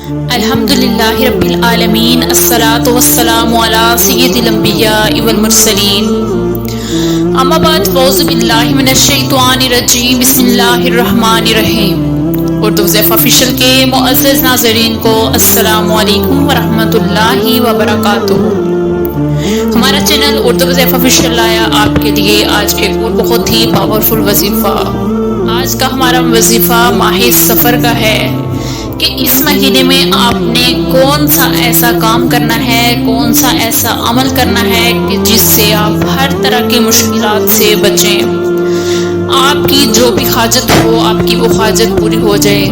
الحمدللہ رب العالمین الصلاۃ والسلام علی سید الانبیاء والمرسلین اما بعد فاعوذ باللہ من الشیطان الرجیم بسم اللہ الرحمن الرحیم۔ اردو حذیفہ آفیشیل کے معزز ناظرین کو السلام علیکم ورحمۃ اللہ وبرکاتہ۔ ہمارا چینل اردو حذیفہ آفیشیل لایا آپ کے لیے آج ایک اور بہت ہی پاورفل وظیفہ۔ آج کا ہمارا وظیفہ ماہ سفر کا ہے کہ اس مہینے میں آپ نے کون سا ایسا کام کرنا ہے، کون سا ایسا عمل کرنا ہے کہ جس سے آپ ہر طرح کی مشکلات سے بچیں، آپ کی جو بھی حاجت ہو آپ کی وہ حاجت پوری ہو جائے،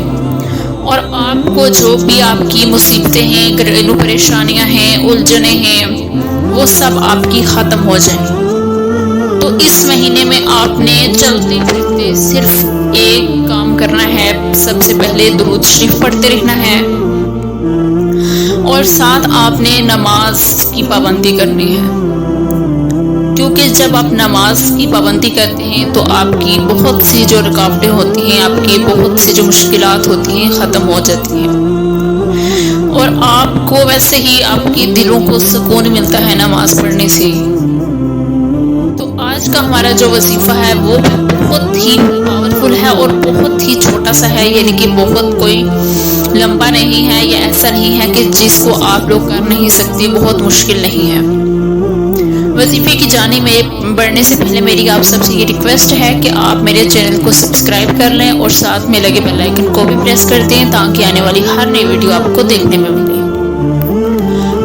اور آپ کو جو بھی آپ کی مصیبتیں ہیں، گھریلو پریشانیاں ہیں، الجھنیں ہیں، وہ سب آپ کی ختم ہو جائیں۔ تو اس مہینے میں آپ نے چلتے پھرتے صرف ایک کام کرنا ہے۔ سب سے پہلے درود شریف پڑھتے رہنا ہے، اور ساتھ آپ نے نماز کی پابندی کرنی ہے، کیونکہ جب آپ نماز کی پابندی کرتے ہیں تو آپ کی بہت سی جو رکاوٹیں ہوتی ہیں، آپ کی بہت سی جو مشکلات ہوتی ہیں ختم ہو جاتی ہیں، اور آپ کو ویسے ہی آپ کی دلوں کو سکون ملتا ہے نماز پڑھنے سے۔ آج کا ہمارا جو وظیفہ ہے وہ بہت ہی پاورفل ہے اور بہت ہی چھوٹا سا ہے، یعنی کہ بہت کوئی لمبا نہیں ہے، یا ایسا نہیں ہے کہ جس کو آپ لوگ کر نہیں سکتے، بہت مشکل نہیں ہے۔ وظیفے کی جانب میں بڑھنے سے پہلے میری آپ سب سے یہ ریکویسٹ ہے کہ آپ میرے چینل کو سبسکرائب کر لیں اور ساتھ میں لگے بیل آئیکن کو بھی پریس کر دیں تاکہ آنے والی ہر نئی ویڈیو آپ کو دیکھنے میں ملے۔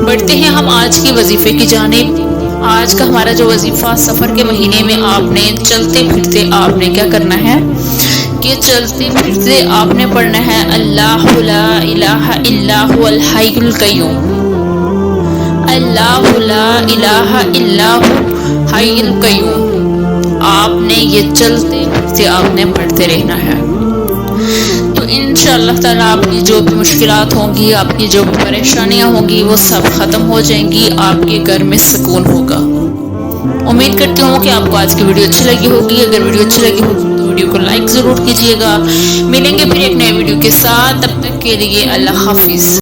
بڑھتے ہیں ہم آج کی وظیفے کی جانب۔ آج کا ہمارا جو وظیفہ سفر کے مہینے میں آپ نے چلتے پھرتے آپ نے کیا کرنا ہے کہ چلتے پھرتے آپ نے پڑھنا ہے اللہ لا الہ الا هو الحی القیوم، اللہ لا الہ الا هو حی القیوم۔ آپ نے یہ چلتے پھرتے آپ نے پڑھتے رہنا ہے، تو انشاءاللہ تعالیٰ آپ کی جو بھی مشکلات ہوں گی، آپ کی جو بھی پریشانیاں ہوں گی وہ سب ختم ہو جائیں گی، آپ کے گھر میں سکون ہوگا۔ امید کرتی ہوں کہ آپ کو آج کی ویڈیو اچھی لگی ہوگی۔ اگر ویڈیو اچھی لگی ہوگی تو ویڈیو کو لائک ضرور کیجیے گا۔ ملیں گے پھر ایک نئے ویڈیو کے ساتھ، تب تک کے لیے اللہ حافظ۔